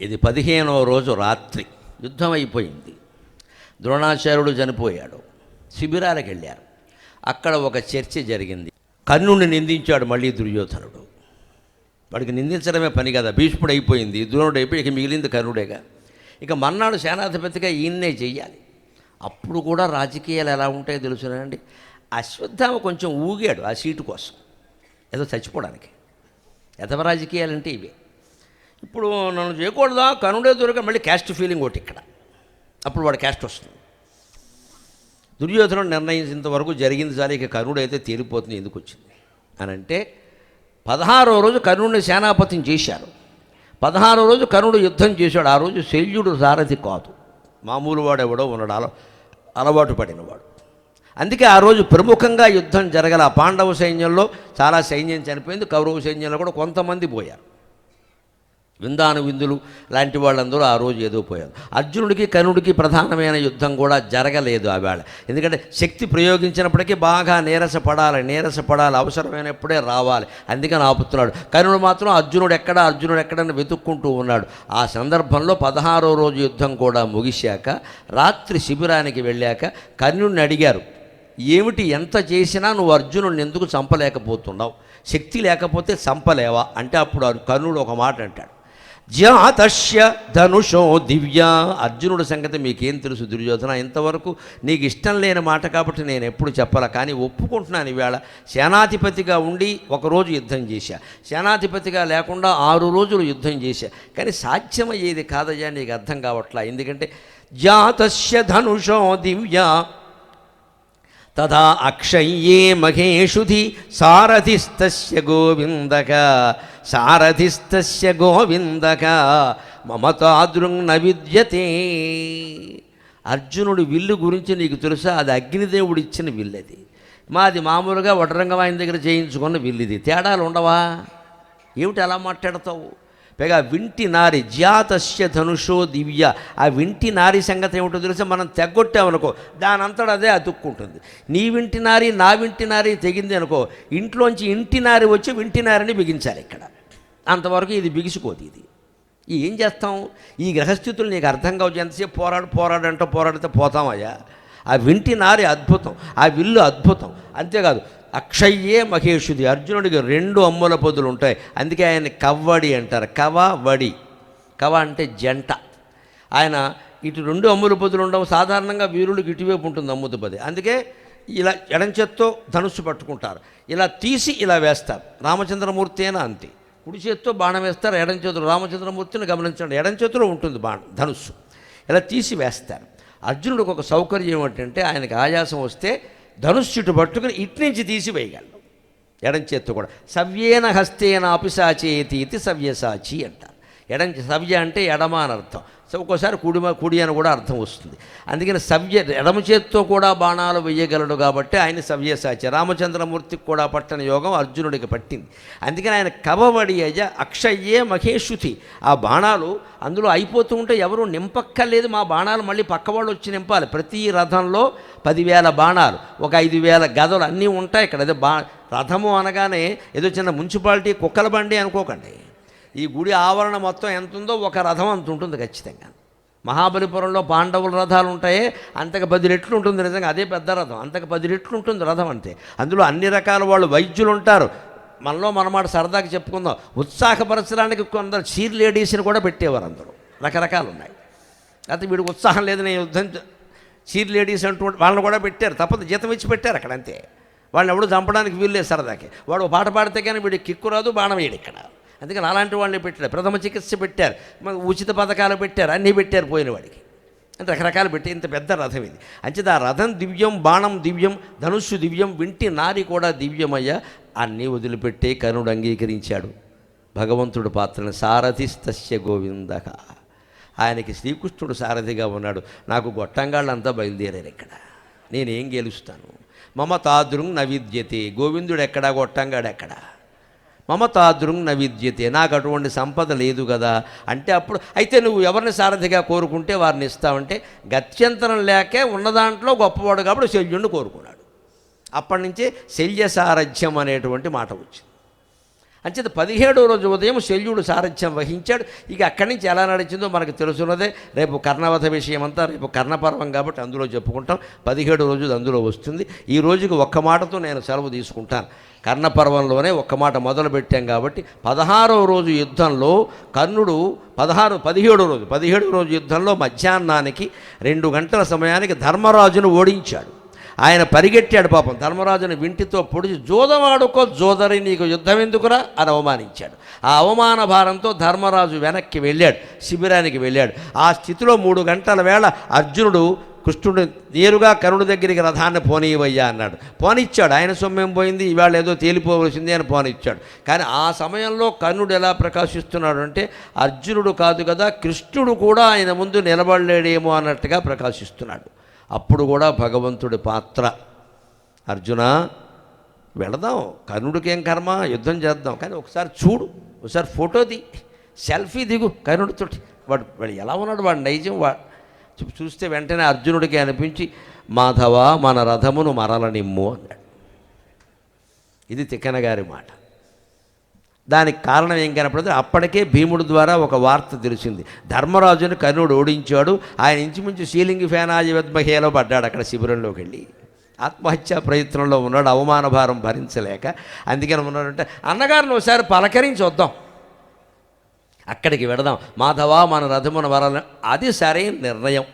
ఇది 15వ రోజు రాత్రి. యుద్ధం అయిపోయింది. ద్రోణాచార్యుడు చనిపోయాడు. శిబిరాలకు వెళ్ళారు. అక్కడ ఒక చర్చ జరిగింది. కర్ణుడిని నిందించాడు మళ్ళీ దుర్యోధనుడు. వాడికి నిందించడమే పని కదా. భీష్ముడు అయిపోయింది, ద్రోణుడు అయిపోయి ఇక మిగిలింది కర్ణుడేగా. ఇక మన్నాడు సేనాధిపతిగా ఈయన్నే చెయ్యాలి. అప్పుడు కూడా రాజకీయాలు ఎలా ఉంటాయో తెలుసునండి. అశ్వత్థామ కొంచెం ఊగాడు ఆ సీటు కోసం, ఏదో చచ్చిపోవడానికి. యథవ రాజకీయాలంటే ఇవే. ఇప్పుడు నన్ను చేయకూడదా, కర్ణుడే దొరక మళ్ళీ క్యాస్ట్ ఫీలింగ్ ఒకటి ఇక్కడ. అప్పుడు వాడు క్యాస్ట్ వస్తుంది. దుర్యోధనుడు నిర్ణయించినంత వరకు జరిగింది సరే, ఇక కర్ణుడు అయితే తేలిపోతుంది ఎందుకు వచ్చింది అని అంటే 16వ రోజు కర్ణుడిని సేనాపతిని చేశారు. 16వ రోజు కర్ణుడు యుద్ధం చేశాడు. ఆ రోజు శల్యుడు సారథి కాదు, మామూలు వాడెవడో ఉన్నాడు, అలవాటు పడినవాడు. అందుకే ఆ రోజు ప్రముఖంగా యుద్ధం జరగల. పాండవ సైన్యంలో చాలా సైన్యం చనిపోయింది, కౌరవ సైన్యంలో కూడా కొంతమంది పోయారు. విందాను విందులు లాంటి వాళ్ళందరూ ఆ రోజు ఏదో పోయారు. అర్జునుడికి కర్ణుడికి ప్రధానమైన యుద్ధం కూడా జరగలేదు ఆ వేళ. ఎందుకంటే శక్తి ప్రయోగించినప్పటికీ బాగా నీరసపడాలి, అవసరమైనప్పుడే రావాలి. అందుకని ఆపుతున్నాడు. కర్ణుడు మాత్రం అర్జునుడు ఎక్కడని వెతుక్కుంటూ ఉన్నాడు. ఆ సందర్భంలో 16వ రోజు యుద్ధం కూడా ముగిశాక రాత్రి శిబిరానికి వెళ్ళాక కర్ణుడిని అడిగారు, ఏమిటి ఎంత చేసినా నువ్వు అర్జునుడిని ఎందుకు చంపలేకపోతున్నావు? శక్తి లేకపోతే చంపలేవా అంటే అప్పుడు కర్ణుడు ఒక మాట అంటాడు, జాతస్య ధనుషో దివ్య. అర్జునుడి సంగతి మీకేం తెలుసు దుర్యోధన? ఇంతవరకు నీకు ఇష్టం లేని మాట కాబట్టి నేను ఎప్పుడు చెప్పాలా, కానీ ఒప్పుకుంటున్నాను. ఈవేళ సేనాధిపతిగా ఉండి ఒకరోజు యుద్ధం చేశా, సేనాధిపతిగా లేకుండా 6 రోజులు యుద్ధం చేశా, కానీ సాధ్యమయ్యేది కాదయ్యా, నీకు అర్థం కావట్లా. ఎందుకంటే జాతస్య ధనుషో దివ్య తదా అక్షయ్యే మహేషుధి సారథిస్తస్య గోవిందక మమతాదృంగ్ న విద్యతే. అర్జునుడి విల్లు గురించి నీకు తెలుసా? అది అగ్నిదేవుడు ఇచ్చిన విల్లది. మాది మామూలుగా వడ్రంగవాయిన దగ్గర చేయించుకున్న విల్లుది. తేడాలు ఉండవా? ఏమిటి అలా మాట్లాడతావు? పైగా వింటి నారి జాతస్య ధనుషో దివ్య. ఆ వింటి నారి సంగతి ఏమిటో తెలుసా? మనం తెగొట్టామనుకో దాని అంతటా అదే అతుక్కుంటుంది. నీ వింటి నారి నా వింటి నారి తెగింది అనుకో, ఇంట్లోంచి ఇంటి నారి వచ్చి వింటి నారిని బిగించాలి ఇక్కడ. అంతవరకు ఇది బిగుసుకోదు. ఇది ఏం చేస్తాం? ఈ గ్రహస్థితులు నీకు అర్థం కావచ్చు. ఎంతసేపు పోరాడితే పోతామయ్యా. ఆ వింటి నారి అద్భుతం, ఆ విల్లు అద్భుతం. అంతేకాదు అక్షయ్యే మహేషుది. అర్జునుడికి 2 అమ్ముల పొదులు ఉంటాయి, అందుకే ఆయన్ని కవ్వడి అంటారు. వడి కవ అంటే జంట. ఆయన ఇటు 2 అమ్ముల పొదులు ఉండవు. సాధారణంగా వీరుడికి ఇటువైపు ఉంటుంది అమ్ముల పొది. అందుకే ఇలా ఎడంచేత్తో ధనుస్సు పట్టుకుంటారు, ఇలా తీసి ఇలా వేస్తారు. రామచంద్రమూర్తి అయినా అంతే, కుడి చేత్తో బాణం వేస్తారు. ఎడం చేతులు రామచంద్రమూర్తిని గమనించండి, ఎడం చేతిలో ఉంటుంది ధనుస్సు, ఇలా తీసి వేస్తారు. అర్జునుడికి ఒక సౌకర్యం ఏమిటంటే ఆయనకి ఆయాసం వస్తే ధనుస్సుటు పట్టుకుని ఇటు నుంచి తీసి వేయగలడు ఎడం చేత్తో కూడా. సవ్యేన హస్తేన అపిసాచేతి ఇది సవ్యసాచి అంటారు. సవ్య అంటే ఎడమ అని అర్థం. ఒక్కోసారి కుడి అని కూడా అర్థం వస్తుంది. అందుకని ఎడమ చేత్తో కూడా బాణాలు వేయగలడు కాబట్టి ఆయన సవ్యసాచి. రామచంద్రమూర్తికి కూడా పట్టని యోగం అర్జునుడికి పట్టింది. అందుకని ఆయన కవవడి అజ అక్షయ్యే మహేషుతి. ఆ బాణాలు అందులో అయిపోతూ ఉంటే ఎవరు నింపక్కర్లేదు. మా బాణాలు మళ్ళీ పక్కవాళ్ళు వచ్చి నింపాలి. ప్రతి రథంలో 10,000 బాణాలు, ఒక 5,000 గదలు అన్నీ ఉంటాయి ఇక్కడ. అదే రథము అనగానే ఏదో చిన్న మున్సిపాలిటీ కుక్కల బండి అనుకోకండి. ఈ గుడి ఆవరణ మొత్తం ఎంత ఉందో ఒక రథం అంత ఉంటుంది ఖచ్చితంగా. మహాబలిపురంలో పాండవుల రథాలు ఉంటాయే అంతకు 10 రెట్లు ఉంటుంది. నిజంగా అదే పెద్ద రథం, అంతకు 10 రెట్లు ఉంటుంది రథం అంతే. అందులో అన్ని రకాల వాళ్ళు వైద్యులు ఉంటారు. మనలో మనమాట సరదాకి చెప్పుకుందాం, ఉత్సాహపరచడానికి కొందరు చీర్ లేడీస్ని కూడా పెట్టేవారు. అందరూ రకరకాలు ఉన్నాయి. అయితే వీడికి ఉత్సాహం లేదు, నేను యుద్ధం చీర్ లేడీస్ అంటూ వాళ్ళని కూడా పెట్టారు. తప్పదు, జీతం ఇచ్చి పెట్టారు అక్కడ అంతే. వాళ్ళని ఎవడు చంపడానికి వీల్లేదు సరదాకి. వాడు పాట పాడితే కానీ వీడికి కిక్కు రాదు, బాణం వేయడు ఇక్కడ. అందుకని అలాంటి వాళ్ళని పెట్టారు. ప్రథమ చికిత్స పెట్టారు, ఉచిత పథకాలు పెట్టారు, అన్నీ పెట్టారు పోయిన వాడికి. అంటే రకరకాలు పెట్టి ఇంత పెద్ద రథం ఇది. అంచేది ఆ రథం దివ్యం, బాణం దివ్యం, ధనుస్సు దివ్యం, వింటి నారి కూడా దివ్యమయ్యా. అన్నీ వదిలిపెట్టే కర్ణుడు అంగీకరించాడు భగవంతుడు పాత్రను. సారథిస్తస్య గోవిందక. ఆయనకి శ్రీకృష్ణుడు సారథిగా ఉన్నాడు. నాకు గొట్టంగాళ్ళంతా బయలుదేరారు ఇక్కడ, నేనేం గెలుస్తాను? మమతాదృంగ్ న విద్యతే. గోవిందుడు ఎక్కడా, గొట్టంగాడు ఎక్కడా? మమతాదృంగ్ న విద్యతే. నాకు అటువంటి సంపద లేదు కదా అంటే అప్పుడు అయితే నువ్వు ఎవరిని సారథిగా కోరుకుంటే వారిని ఇస్తావంటే గత్యంతరం లేకే ఉన్న దాంట్లో గొప్పవాడు కాబట్టి శల్యుడిని కోరుకున్నాడు. అప్పటి నుంచే శల్య సారథ్యం అనేటువంటి మాట వచ్చింది. అంచేత 17వ రోజు ఉదయం శల్యుడు సారథ్యం వహించాడు. ఇక అక్కడి నుంచి ఎలా నడిచిందో మనకు తెలుసున్నదే. రేపు కర్ణవధ విషయం అంతా రేపు కర్ణపర్వం కాబట్టి అందులో చెప్పుకుంటాం. 17వ రోజు అందులో వస్తుంది. ఈ రోజుకి ఒక్క మాటతో నేను సెలవు తీసుకుంటాను. కర్ణపర్వంలోనే ఒక్క మాట మొదలు పెట్టాం కాబట్టి 16వ రోజు యుద్ధంలో కర్ణుడు 17వ రోజు యుద్ధంలో మధ్యాహ్నానికి 2 గంటల సమయానికి ధర్మరాజును ఓడించాడు. ఆయన పరిగెట్టాడు. పాపం ధర్మరాజుని వింటితో పొడిచి, జోదమాడుకో జోదరి, నీకు యుద్ధం ఎందుకురా అని అవమానించాడు. ఆ అవమాన భారంతో ధర్మరాజు వెనక్కి వెళ్ళాడు, శిబిరానికి వెళ్ళాడు. ఆ స్థితిలో 3 గంటల వేళ అర్జునుడు కృష్ణుడు నేరుగా కర్ణుడి దగ్గరికి రథాన్ని పోనీవయ్యా అన్నాడు. పోనిచ్చాడు. ఆయన సొమ్మేం పోయింది, ఇవాళ ఏదో తేలిపోవలసింది అని పోనిచ్చాడు. కానీ ఆ సమయంలో కర్ణుడు ఎలా ప్రకాశిస్తున్నాడు అంటే, అర్జునుడు కాదు కదా, కృష్ణుడు కూడా ఆయన ముందు నిలబడలేడేమో అన్నట్టుగా ప్రకాశిస్తున్నాడు. అప్పుడు కూడా భగవంతుడి పాత్ర, అర్జున వెళదాం, కర్ణుడికేం కర్మ, యుద్ధం చేద్దాం, కానీ ఒకసారి చూడు, ఒకసారి ఫోటో సెల్ఫీ దిగు కర్ణుడితోటి. వాడు ఎలా ఉన్నాడు, వాడు నైజం, వాడు చూస్తే వెంటనే అర్జునుడికి అనిపించి, మాధవ మన రథమును మరలనిమ్ము అన్నాడు. ఇది తిక్కన గారి మాట. దానికి కారణం ఏం కనపడదు. అప్పటికే భీముడి ద్వారా ఒక వార్త తెలిసింది, ధర్మరాజుని కర్ణుడు ఓడించాడు. ఆయన ఇంచుమించు సీలింగ్ ఫ్యానాజి విద్మహేలో పడ్డాడు. అక్కడ శిబిరంలోకి వెళ్ళి ఆత్మహత్యా ప్రయత్నంలో ఉన్నాడు, అవమాన భారం భరించలేక. అందుకని ఉన్నాడంటే, అన్నగారిని ఒకసారి పలకరించి వద్దాం, అక్కడికి వెడదాం, మాధవ మన రథమున వరాలని. అది సరైన నిర్ణయం.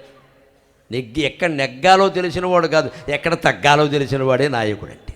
ఎక్కడ నెగ్గాలో తెలిసినవాడు కాదు, ఎక్కడ తగ్గాలో తెలిసినవాడే నాయకుడు అంటే.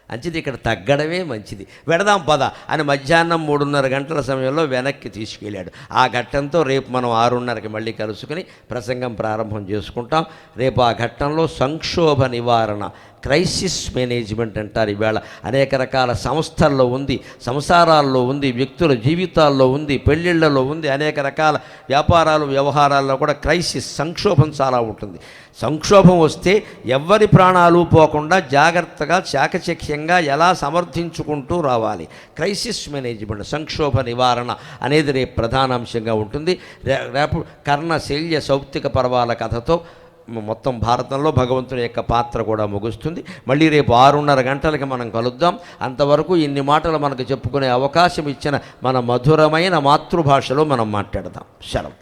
మంచిది, ఇక్కడ తగ్గడమే మంచిది, వెడదాం పద అని మధ్యాహ్నం 3:30 గంటల సమయంలో వెనక్కి తీసుకెళ్ళాడు. ఆ ఘట్టంతో రేపు మనం 6:30కి మళ్ళీ కలుసుకుని ప్రసంగం ప్రారంభం చేసుకుంటాం. రేపు ఆ ఘట్టంలో సంక్షోభ నివారణ, క్రైసిస్ మేనేజ్మెంట్ అంటారు. ఈవేళ అనేక రకాల సంస్థల్లో ఉంది, సంసారాల్లో ఉంది, వ్యక్తుల జీవితాల్లో ఉంది, పెళ్ళిళ్ళలో ఉంది, అనేక రకాల వ్యాపారాలు వ్యవహారాల్లో కూడా క్రైసిస్, సంక్షోభం చాలా ఉంటుంది. సంక్షోభం వస్తే ఎవ్వరి ప్రాణాలు పోకుండా జాగ్రత్తగా చాకచక్యంగా ఎలా సమర్థించుకుంటూ రావాలి. క్రైసిస్ మేనేజ్మెంట్, సంక్షోభ నివారణ అనేది రేపు ప్రధానాంశంగా ఉంటుంది. రేపు కర్ణ శల్య సౌప్తిక పర్వాల కథతో మొత్తం భారతంలో భగవంతుని యొక్క పాత్ర కూడా ముగుస్తుంది. మళ్ళీ రేపు 6:30 గంటలకి మనం కలుద్దాం. అంతవరకు ఇన్ని మాటలు మనకు చెప్పుకునే అవకాశం ఇచ్చిన మన మధురమైన మాతృభాషలో మనం మాట్లాడదాం. సెలవు.